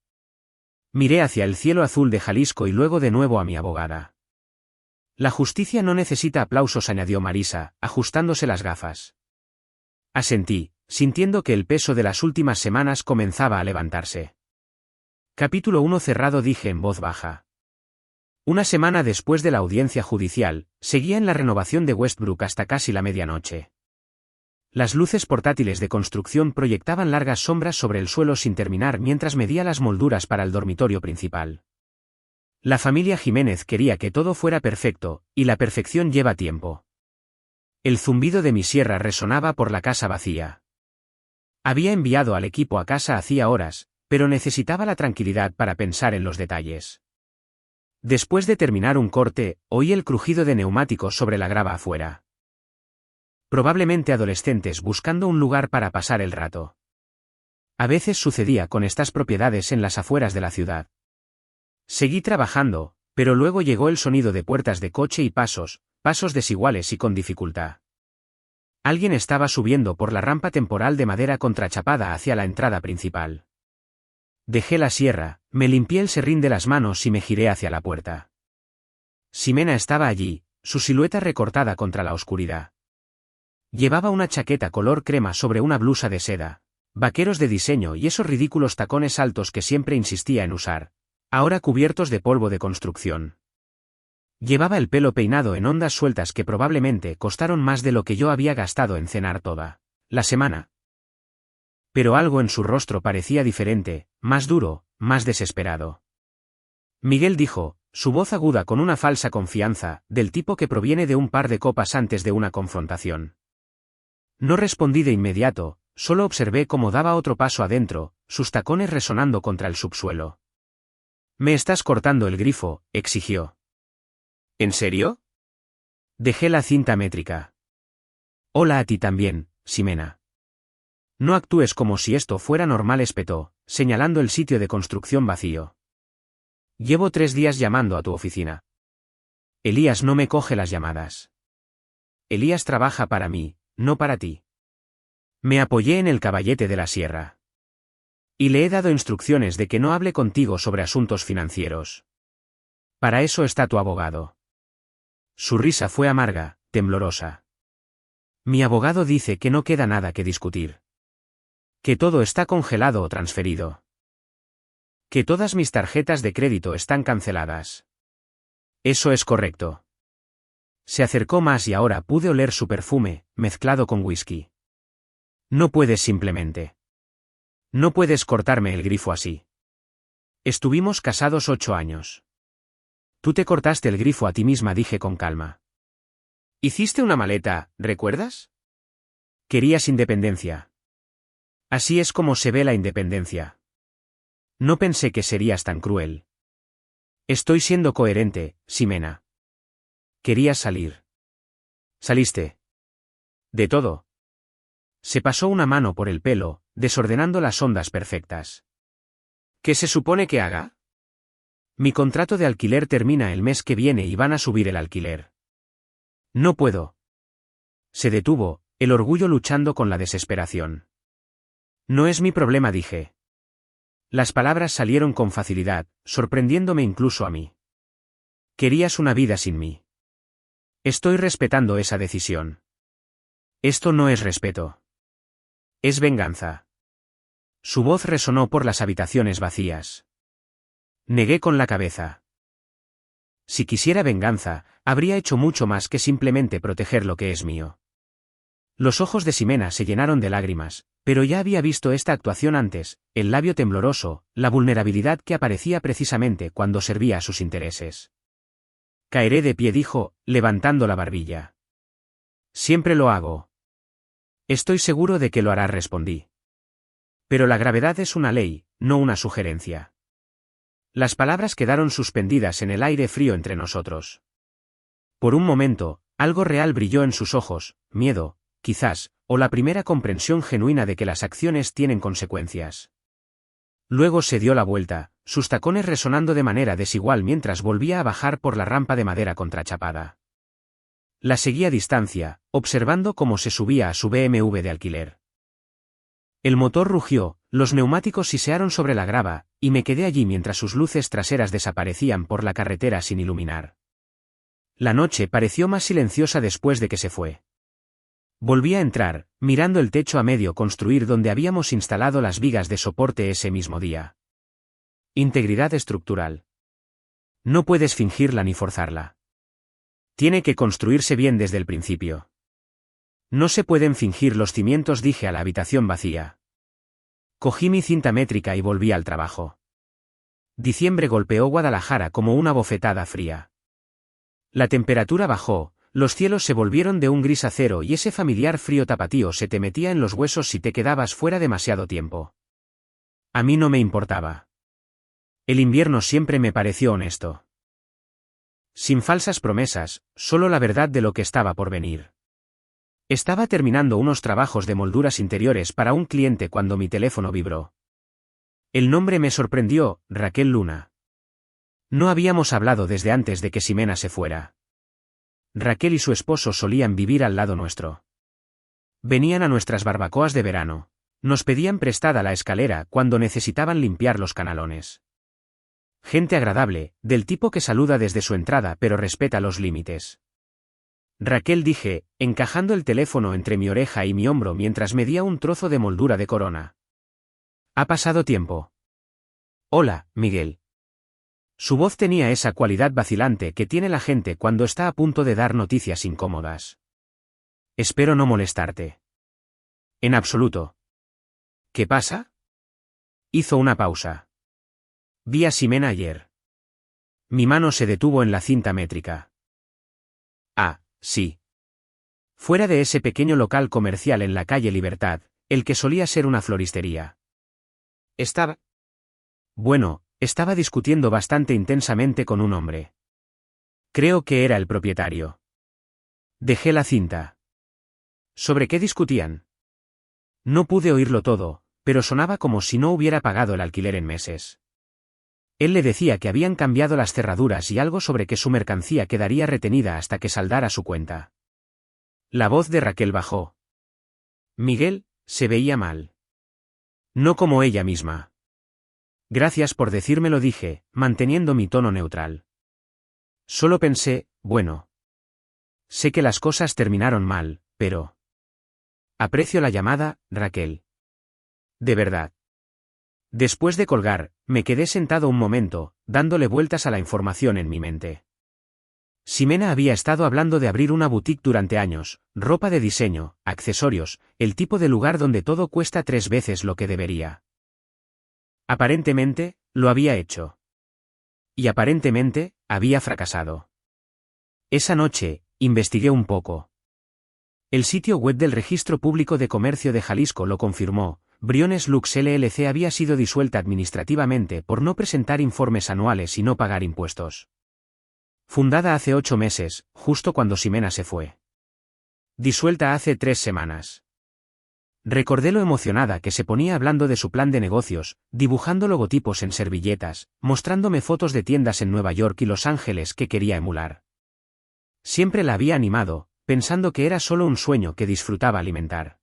Miré hacia el cielo azul de Jalisco y luego de nuevo a mi abogada. La justicia no necesita aplausos, añadió Marisa, ajustándose las gafas. Asentí, sintiendo que el peso de las últimas semanas comenzaba a levantarse. Capítulo 1 cerrado, dije en voz baja. Una semana después de la audiencia judicial, seguía en la renovación de Westbrook hasta casi la medianoche. Las luces portátiles de construcción proyectaban largas sombras sobre el suelo sin terminar mientras medía las molduras para el dormitorio principal. La familia Jiménez quería que todo fuera perfecto, y la perfección lleva tiempo. El zumbido de mi sierra resonaba por la casa vacía. Había enviado al equipo a casa hacía horas, pero necesitaba la tranquilidad para pensar en los detalles. Después de terminar un corte, oí el crujido de neumáticos sobre la grava afuera. Probablemente adolescentes buscando un lugar para pasar el rato. A veces sucedía con estas propiedades en las afueras de la ciudad. Seguí trabajando, pero luego llegó el sonido de puertas de coche y pasos desiguales y con dificultad. Alguien estaba subiendo por la rampa temporal de madera contrachapada hacia la entrada principal. Dejé la sierra, me limpié el serrín de las manos y me giré hacia la puerta. Ximena estaba allí, su silueta recortada contra la oscuridad. Llevaba una chaqueta color crema sobre una blusa de seda, vaqueros de diseño y esos ridículos tacones altos que siempre insistía en usar, ahora cubiertos de polvo de construcción. Llevaba el pelo peinado en ondas sueltas que probablemente costaron más de lo que yo había gastado en cenar toda la semana. Pero algo en su rostro parecía diferente, más duro, más desesperado. Miguel, dijo, su voz aguda con una falsa confianza, del tipo que proviene de un par de copas antes de una confrontación. No respondí de inmediato, solo observé cómo daba otro paso adentro, sus tacones resonando contra el subsuelo. «Me estás cortando el grifo», exigió. «¿En serio?» Dejé la cinta métrica. «Hola a ti también, Ximena». «No actúes como si esto fuera normal», espetó, señalando el sitio de construcción vacío. «Llevo 3 días llamando a tu oficina. Elías no me coge las llamadas. Elías trabaja para mí, no para ti». Me apoyé en el caballete de la sierra. «Y le he dado instrucciones de que no hable contigo sobre asuntos financieros. Para eso está tu abogado». Su risa fue amarga, temblorosa. «Mi abogado dice que no queda nada que discutir. Que todo está congelado o transferido. Que todas mis tarjetas de crédito están canceladas». «Eso es correcto». Se acercó más y ahora pude oler su perfume, mezclado con whisky. «No puedes simplemente. No puedes cortarme el grifo así. Estuvimos casados 8 años. Tú te cortaste el grifo a ti misma», dije con calma. «Hiciste una maleta, ¿recuerdas? Querías independencia. Así es como se ve la independencia. No pensé que serías tan cruel. Estoy siendo coherente, Ximena. Querías salir. Saliste. De todo». Se pasó una mano por el pelo, desordenando las ondas perfectas. «¿Qué se supone que haga?» «Mi contrato de alquiler termina el mes que viene y van a subir el alquiler. No puedo». Se detuvo, el orgullo luchando con la desesperación. No es mi problema, dije. Las palabras salieron con facilidad, sorprendiéndome incluso a mí. Querías una vida sin mí. Estoy respetando esa decisión. Esto no es respeto. Es venganza. Su voz resonó por las habitaciones vacías. Negué con la cabeza. Si quisiera venganza, habría hecho mucho más que simplemente proteger lo que es mío. Los ojos de Ximena se llenaron de lágrimas, pero ya había visto esta actuación antes, el labio tembloroso, la vulnerabilidad que aparecía precisamente cuando servía a sus intereses. Caeré de pie, dijo, levantando la barbilla. Siempre lo hago. Estoy seguro de que lo hará, respondí. Pero la gravedad es una ley, no una sugerencia. Las palabras quedaron suspendidas en el aire frío entre nosotros. Por un momento, algo real brilló en sus ojos, miedo, quizás, o la primera comprensión genuina de que las acciones tienen consecuencias. Luego se dio la vuelta, sus tacones resonando de manera desigual mientras volvía a bajar por la rampa de madera contrachapada. La seguí a distancia, observando cómo se subía a su BMW de alquiler. El motor rugió, los neumáticos sisearon sobre la grava, y me quedé allí mientras sus luces traseras desaparecían por la carretera sin iluminar. La noche pareció más silenciosa después de que se fue. Volví a entrar, mirando el techo a medio construir donde habíamos instalado las vigas de soporte ese mismo día. Integridad estructural. No puedes fingirla ni forzarla. Tiene que construirse bien desde el principio. No se pueden fingir los cimientos, dije a la habitación vacía. Cogí mi cinta métrica y volví al trabajo. Diciembre golpeó Guadalajara como una bofetada fría. La temperatura bajó, los cielos se volvieron de un gris acero y ese familiar frío tapatío se te metía en los huesos si te quedabas fuera demasiado tiempo. A mí no me importaba. El invierno siempre me pareció honesto. Sin falsas promesas, solo la verdad de lo que estaba por venir. Estaba terminando unos trabajos de molduras interiores para un cliente cuando mi teléfono vibró. El nombre me sorprendió, Raquel Luna. No habíamos hablado desde antes de que Ximena se fuera. Raquel y su esposo solían vivir al lado nuestro. Venían a nuestras barbacoas de verano. Nos pedían prestada la escalera cuando necesitaban limpiar los canalones. Gente agradable, del tipo que saluda desde su entrada pero respeta los límites. Raquel, dije, encajando el teléfono entre mi oreja y mi hombro mientras medía un trozo de moldura de corona. Ha pasado tiempo. Hola, Miguel. Su voz tenía esa cualidad vacilante que tiene la gente cuando está a punto de dar noticias incómodas. Espero no molestarte. En absoluto. ¿Qué pasa? Hizo una pausa. Vi a Ximena ayer. Mi mano se detuvo en la cinta métrica. Ah, sí. Fuera de ese pequeño local comercial en la calle Libertad, el que solía ser una floristería. Estaba... Bueno, estaba discutiendo bastante intensamente con un hombre. Creo que era el propietario. Dejé la cinta. ¿Sobre qué discutían? No pude oírlo todo, pero sonaba como si no hubiera pagado el alquiler en meses. Él le decía que habían cambiado las cerraduras y algo sobre que su mercancía quedaría retenida hasta que saldara su cuenta. La voz de Raquel bajó. Miguel, se veía mal. No como ella misma. Gracias por decírmelo, dije, manteniendo mi tono neutral. Solo pensé, bueno. Sé que las cosas terminaron mal, pero... Aprecio la llamada, Raquel. De verdad. Después de colgar, me quedé sentado un momento, dándole vueltas a la información en mi mente. Ximena había estado hablando de abrir una boutique durante años, ropa de diseño, accesorios, el tipo de lugar donde todo cuesta 3 veces lo que debería. Aparentemente, lo había hecho. Y aparentemente, había fracasado. Esa noche, investigué un poco. El sitio web del Registro Público de Comercio de Jalisco lo confirmó. Briones Lux LLC había sido disuelta administrativamente por no presentar informes anuales y no pagar impuestos. Fundada hace 8 meses, justo cuando Ximena se fue. Disuelta hace 3 semanas. Recordé lo emocionada que se ponía hablando de su plan de negocios, dibujando logotipos en servilletas, mostrándome fotos de tiendas en Nueva York y Los Ángeles que quería emular. Siempre la había animado, pensando que era solo un sueño que disfrutaba alimentar.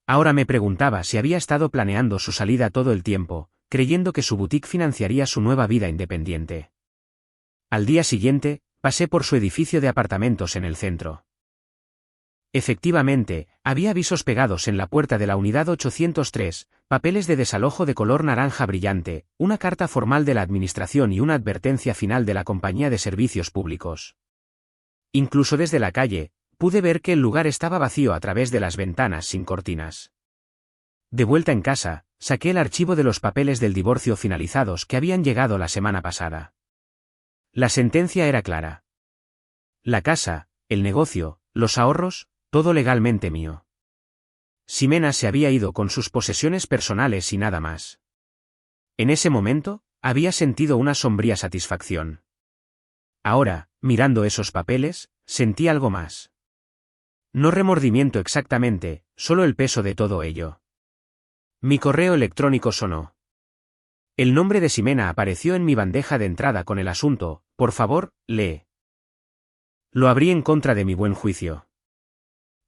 Ahora me preguntaba si había estado planeando su salida todo el tiempo, creyendo que su boutique financiaría su nueva vida independiente. Al día siguiente, pasé por su edificio de apartamentos en el centro. Efectivamente, había avisos pegados en la puerta de la unidad 803, papeles de desalojo de color naranja brillante, una carta formal de la administración y una advertencia final de la compañía de servicios públicos. Incluso desde la calle, pude ver que el lugar estaba vacío a través de las ventanas sin cortinas. De vuelta en casa, saqué el archivo de los papeles del divorcio finalizados que habían llegado la semana pasada. La sentencia era clara. La casa, el negocio, los ahorros, todo legalmente mío. Ximena se había ido con sus posesiones personales y nada más. En ese momento, había sentido una sombría satisfacción. Ahora, mirando esos papeles, sentí algo más. No remordimiento exactamente, solo el peso de todo ello. Mi correo electrónico sonó. El nombre de Ximena apareció en mi bandeja de entrada con el asunto: por favor, lee. Lo abrí en contra de mi buen juicio.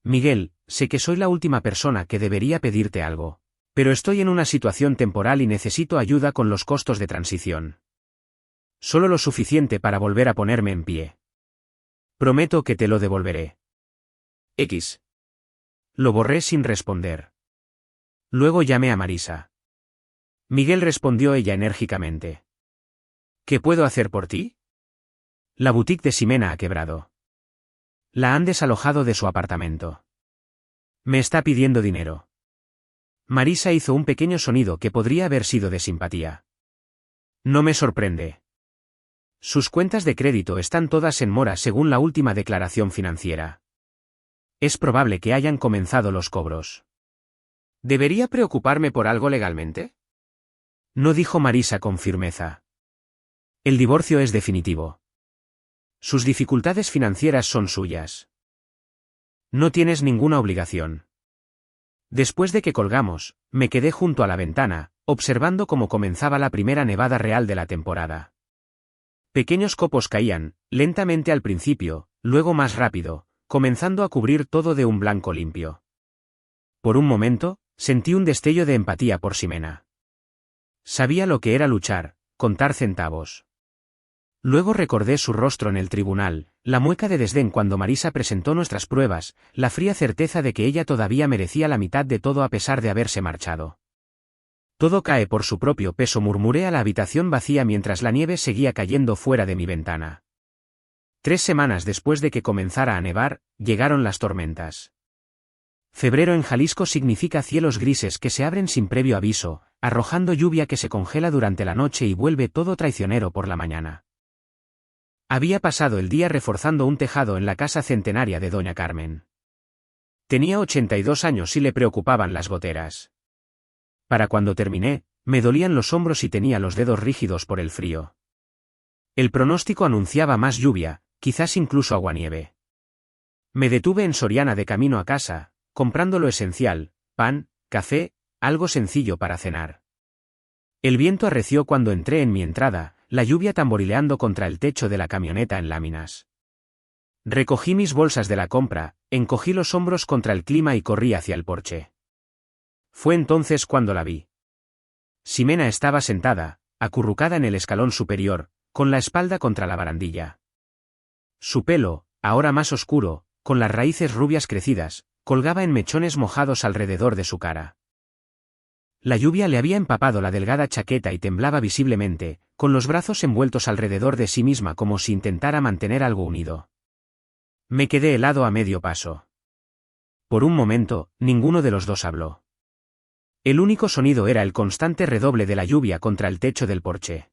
Miguel, sé que soy la última persona que debería pedirte algo, pero estoy en una situación temporal y necesito ayuda con los costos de transición. Solo lo suficiente para volver a ponerme en pie. Prometo que te lo devolveré. X. Lo borré sin responder. Luego llamé a Marisa. Miguel, respondió ella enérgicamente. ¿Qué puedo hacer por ti? La boutique de Ximena ha quebrado. La han desalojado de su apartamento. Me está pidiendo dinero. Marisa hizo un pequeño sonido que podría haber sido de simpatía. No me sorprende. Sus cuentas de crédito están todas en mora según la última declaración financiera. Es probable que hayan comenzado los cobros. ¿Debería preocuparme por algo legalmente? No, dijo Marisa con firmeza. El divorcio es definitivo. Sus dificultades financieras son suyas. No tienes ninguna obligación. Después de que colgamos, me quedé junto a la ventana, observando cómo comenzaba la primera nevada real de la temporada. Pequeños copos caían, lentamente al principio, luego más rápido, comenzando a cubrir todo de un blanco limpio. Por un momento, sentí un destello de empatía por Ximena. Sabía lo que era luchar, contar centavos. Luego recordé su rostro en el tribunal, la mueca de desdén cuando Marisa presentó nuestras pruebas, la fría certeza de que ella todavía merecía la mitad de todo a pesar de haberse marchado. Todo cae por su propio peso, murmuré a la habitación vacía mientras la nieve seguía cayendo fuera de mi ventana. 3 semanas después de que comenzara a nevar, llegaron las tormentas. Febrero en Jalisco significa cielos grises que se abren sin previo aviso, arrojando lluvia que se congela durante la noche y vuelve todo traicionero por la mañana. Había pasado el día reforzando un tejado en la casa centenaria de doña Carmen. Tenía 82 años y le preocupaban las goteras. Para cuando terminé, me dolían los hombros y tenía los dedos rígidos por el frío. El pronóstico anunciaba más lluvia, quizás incluso aguanieve. Me detuve en Soriana de camino a casa, comprando lo esencial: pan, café, algo sencillo para cenar. El viento arreció cuando entré en mi entrada, la lluvia tamborileando contra el techo de la camioneta en láminas. Recogí mis bolsas de la compra, encogí los hombros contra el clima y corrí hacia el porche. Fue entonces cuando la vi. Ximena estaba sentada, acurrucada en el escalón superior, con la espalda contra la barandilla. Su pelo, ahora más oscuro, con las raíces rubias crecidas, colgaba en mechones mojados alrededor de su cara. La lluvia le había empapado la delgada chaqueta y temblaba visiblemente, con los brazos envueltos alrededor de sí misma como si intentara mantener algo unido. Me quedé helado a medio paso. Por un momento, ninguno de los dos habló. El único sonido era el constante redoble de la lluvia contra el techo del porche.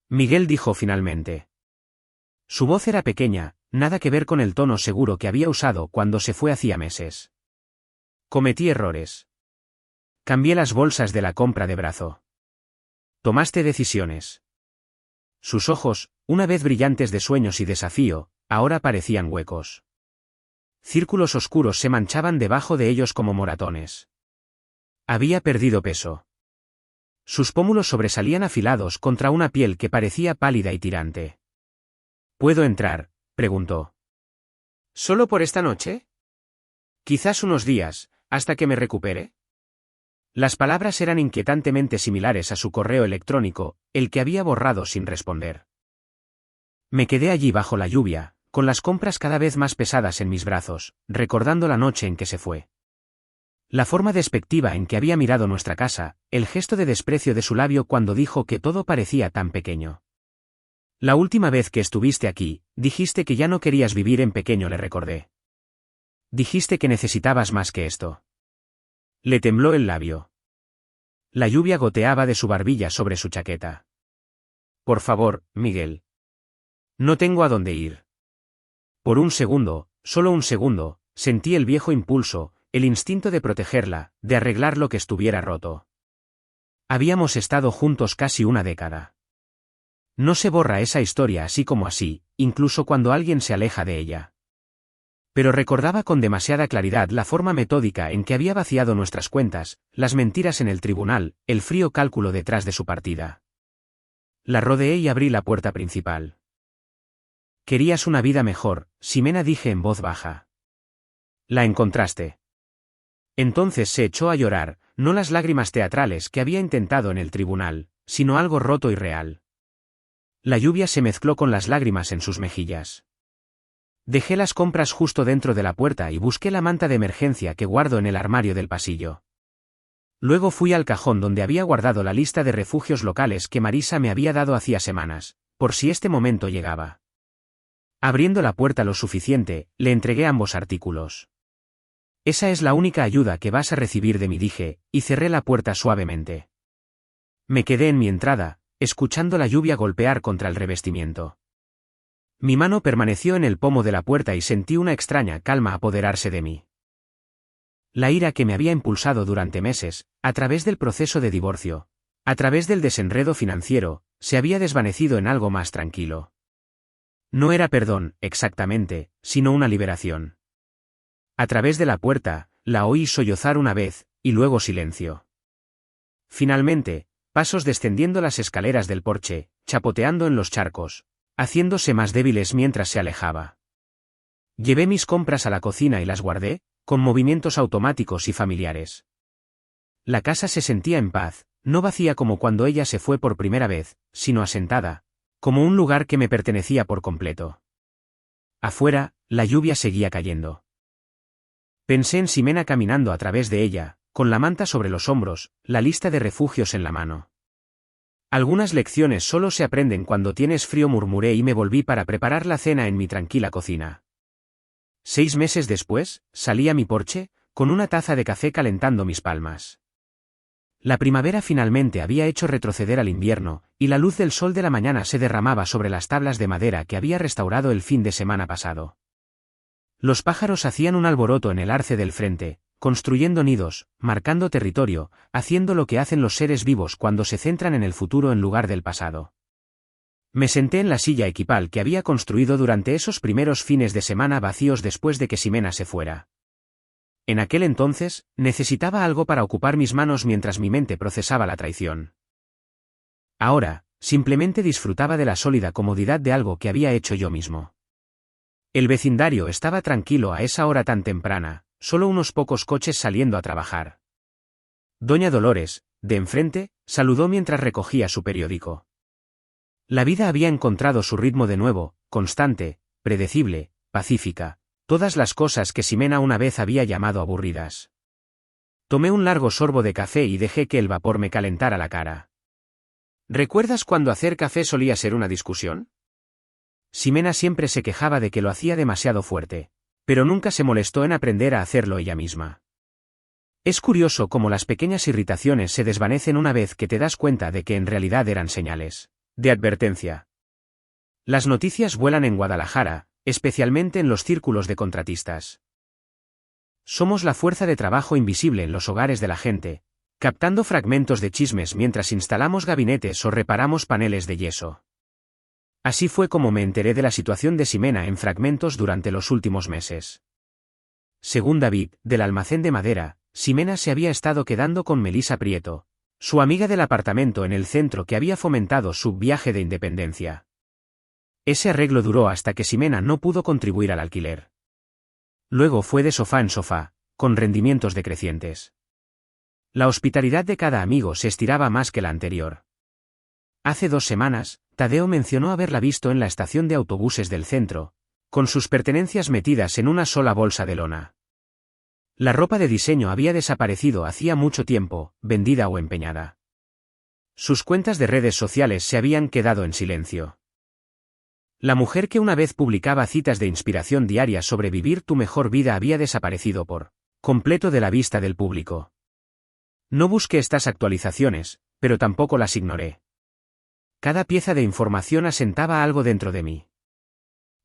Miguel, dijo finalmente. Su voz era pequeña, nada que ver con el tono seguro que había usado cuando se fue hacía meses. Cometí errores. Cambié las bolsas de la compra de brazo. Tomaste decisiones. Sus ojos, una vez brillantes de sueños y desafío, ahora parecían huecos. Círculos oscuros se manchaban debajo de ellos como moratones. Había perdido peso. Sus pómulos sobresalían afilados contra una piel que parecía pálida y tirante. ¿Puedo entrar?, preguntó. ¿Solo por esta noche? Quizás unos días, hasta que me recupere. Las palabras eran inquietantemente similares a su correo electrónico, el que había borrado sin responder. Me quedé allí bajo la lluvia, con las compras cada vez más pesadas en mis brazos, recordando la noche en que se fue. La forma despectiva en que había mirado nuestra casa, el gesto de desprecio de su labio cuando dijo que todo parecía tan pequeño. La última vez que estuviste aquí, dijiste que ya no querías vivir en pequeño, le recordé. Dijiste que necesitabas más que esto. Le tembló el labio. La lluvia goteaba de su barbilla sobre su chaqueta. Por favor, Miguel. No tengo a dónde ir. Por un segundo, solo un segundo, sentí el viejo impulso, el instinto de protegerla, de arreglar lo que estuviera roto. Habíamos estado juntos casi una década. No se borra esa historia así como así, incluso cuando alguien se aleja de ella. Pero recordaba con demasiada claridad la forma metódica en que había vaciado nuestras cuentas, las mentiras en el tribunal, el frío cálculo detrás de su partida. La rodeé y abrí la puerta principal. Querías una vida mejor, Ximena, dije en voz baja. La encontraste. Entonces se echó a llorar, no las lágrimas teatrales que había intentado en el tribunal, sino algo roto y real. La lluvia se mezcló con las lágrimas en sus mejillas. Dejé las compras justo dentro de la puerta y busqué la manta de emergencia que guardo en el armario del pasillo. Luego fui al cajón donde había guardado la lista de refugios locales que Marisa me había dado hacía semanas, por si este momento llegaba. Abriendo la puerta lo suficiente, le entregué ambos artículos. Esa es la única ayuda que vas a recibir de mí, dije, y cerré la puerta suavemente. Me quedé en mi entrada, escuchando la lluvia golpear contra el revestimiento. Mi mano permaneció en el pomo de la puerta y sentí una extraña calma apoderarse de mí. La ira que me había impulsado durante meses, a través del proceso de divorcio, a través del desenredo financiero, se había desvanecido en algo más tranquilo. No era perdón, exactamente, sino una liberación. A través de la puerta, la oí sollozar una vez, y luego silencio. Finalmente, pasos descendiendo las escaleras del porche, chapoteando en los charcos, haciéndose más débiles mientras se alejaba. Llevé mis compras a la cocina y las guardé, con movimientos automáticos y familiares. La casa se sentía en paz, no vacía como cuando ella se fue por primera vez, sino asentada, como un lugar que me pertenecía por completo. Afuera, la lluvia seguía cayendo. Pensé en Ximena caminando a través de ella, con la manta sobre los hombros, la lista de refugios en la mano. Algunas lecciones solo se aprenden cuando tienes frío, murmuré y me volví para preparar la cena en mi tranquila cocina. 6 meses después, salí a mi porche, con una taza de café calentando mis palmas. La primavera finalmente había hecho retroceder al invierno, y la luz del sol de la mañana se derramaba sobre las tablas de madera que había restaurado el fin de semana pasado. Los pájaros hacían un alboroto en el arce del frente, construyendo nidos, marcando territorio, haciendo lo que hacen los seres vivos cuando se centran en el futuro en lugar del pasado. Me senté en la silla equipal que había construido durante esos primeros fines de semana vacíos después de que Ximena se fuera. En aquel entonces, necesitaba algo para ocupar mis manos mientras mi mente procesaba la traición. Ahora, simplemente disfrutaba de la sólida comodidad de algo que había hecho yo mismo. El vecindario estaba tranquilo a esa hora tan temprana, solo unos pocos coches saliendo a trabajar. Doña Dolores, de enfrente, saludó mientras recogía su periódico. La vida había encontrado su ritmo de nuevo, constante, predecible, pacífica. Todas las cosas que Ximena una vez había llamado aburridas. Tomé un largo sorbo de café y dejé que el vapor me calentara la cara. ¿Recuerdas cuando hacer café solía ser una discusión? Ximena siempre se quejaba de que lo hacía demasiado fuerte, pero nunca se molestó en aprender a hacerlo ella misma. Es curioso cómo las pequeñas irritaciones se desvanecen una vez que te das cuenta de que en realidad eran señales de advertencia. Las noticias vuelan en Guadalajara, especialmente en los círculos de contratistas. Somos la fuerza de trabajo invisible en los hogares de la gente, captando fragmentos de chismes mientras instalamos gabinetes o reparamos paneles de yeso. Así fue como me enteré de la situación de Ximena en fragmentos durante los últimos meses. Según David, del almacén de madera, Ximena se había estado quedando con Melisa Prieto, su amiga del apartamento en el centro que había fomentado su viaje de independencia. Ese arreglo duró hasta que Ximena no pudo contribuir al alquiler. Luego fue de sofá en sofá, con rendimientos decrecientes. La hospitalidad de cada amigo se estiraba más que la anterior. Hace 2 semanas, Tadeo mencionó haberla visto en la estación de autobuses del centro, con sus pertenencias metidas en una sola bolsa de lona. La ropa de diseño había desaparecido hacía mucho tiempo, vendida o empeñada. Sus cuentas de redes sociales se habían quedado en silencio. La mujer que una vez publicaba citas de inspiración diarias sobre vivir tu mejor vida había desaparecido por completo de la vista del público. No busqué estas actualizaciones, pero tampoco las ignoré. Cada pieza de información asentaba algo dentro de mí.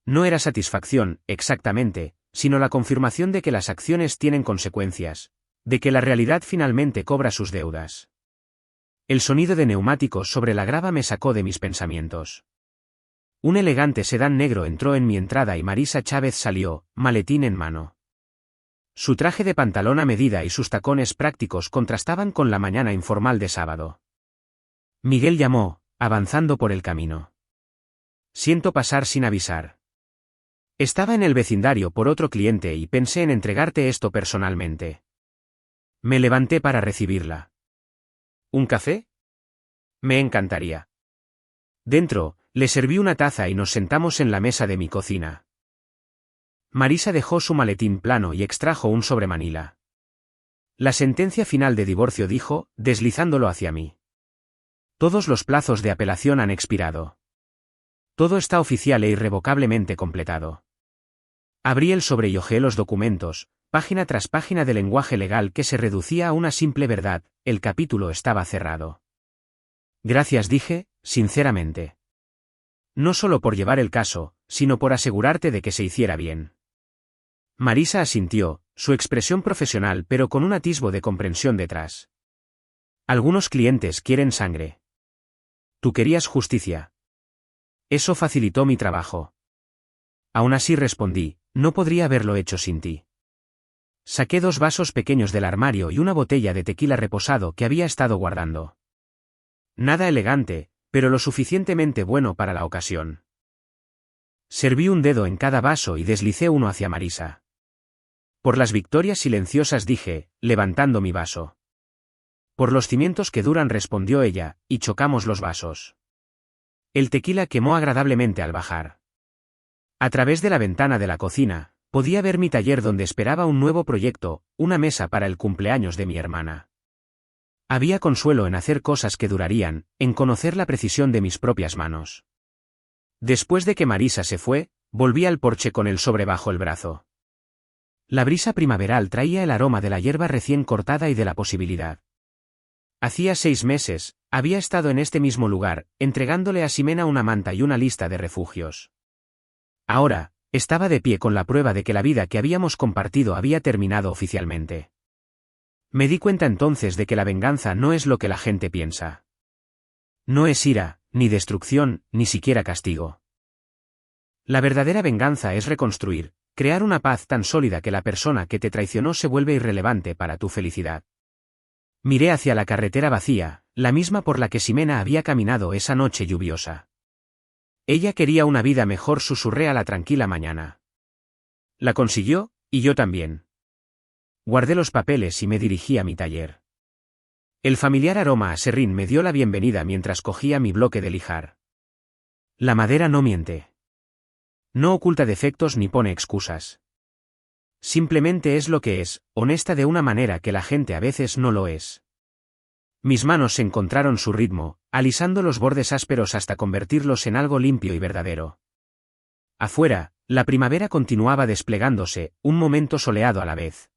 No era satisfacción, exactamente, sino la confirmación de que las acciones tienen consecuencias, de que la realidad finalmente cobra sus deudas. El sonido de neumáticos sobre la grava me sacó de mis pensamientos. Un elegante sedán negro entró en mi entrada y Marisa Chávez salió, maletín en mano. Su traje de pantalón a medida y sus tacones prácticos contrastaban con la mañana informal de sábado. Miguel llamó, avanzando por el camino. Siento pasar sin avisar. Estaba en el vecindario por otro cliente y pensé en entregarte esto personalmente. Me levanté para recibirla. ¿Un café? Me encantaría. Dentro, le serví una taza y nos sentamos en la mesa de mi cocina. Marisa dejó su maletín plano y extrajo un sobre manila. La sentencia final de divorcio, dijo, deslizándolo hacia mí. Todos los plazos de apelación han expirado. Todo está oficial e irrevocablemente completado. Abrí el sobre y hojeé los documentos, página tras página de lenguaje legal que se reducía a una simple verdad: el capítulo estaba cerrado. Gracias, dije, sinceramente. No solo por llevar el caso, sino por asegurarte de que se hiciera bien. Marisa asintió, su expresión profesional pero con un atisbo de comprensión detrás. Algunos clientes quieren sangre. Tú querías justicia. Eso facilitó mi trabajo. Aún así, respondí, no podría haberlo hecho sin ti. Saqué 2 vasos pequeños del armario y una botella de tequila reposado que había estado guardando. Nada elegante, pero lo suficientemente bueno para la ocasión. Serví un dedo en cada vaso y deslicé uno hacia Marisa. Por las victorias silenciosas, dije, levantando mi vaso. Por los cimientos que duran, respondió ella, y chocamos los vasos. El tequila quemó agradablemente al bajar. A través de la ventana de la cocina, podía ver mi taller donde esperaba un nuevo proyecto, una mesa para el cumpleaños de mi hermana. Había consuelo en hacer cosas que durarían, en conocer la precisión de mis propias manos. Después de que Marisa se fue, volví al porche con el sobre bajo el brazo. La brisa primaveral traía el aroma de la hierba recién cortada y de la posibilidad. Hacía 6 meses, había estado en este mismo lugar, entregándole a Ximena una manta y una lista de refugios. Ahora, estaba de pie con la prueba de que la vida que habíamos compartido había terminado oficialmente. Me di cuenta entonces de que la venganza no es lo que la gente piensa. No es ira, ni destrucción, ni siquiera castigo. La verdadera venganza es reconstruir, crear una paz tan sólida que la persona que te traicionó se vuelve irrelevante para tu felicidad. Miré hacia la carretera vacía, la misma por la que Ximena había caminado esa noche lluviosa. Ella quería una vida mejor, susurré a la tranquila mañana. La consiguió, y yo también. Guardé los papeles y me dirigí a mi taller. El familiar aroma a serrín me dio la bienvenida mientras cogía mi bloque de lijar. La madera no miente. No oculta defectos ni pone excusas. Simplemente es lo que es, honesta de una manera que la gente a veces no lo es. Mis manos encontraron su ritmo, alisando los bordes ásperos hasta convertirlos en algo limpio y verdadero. Afuera, la primavera continuaba desplegándose, un momento soleado a la vez.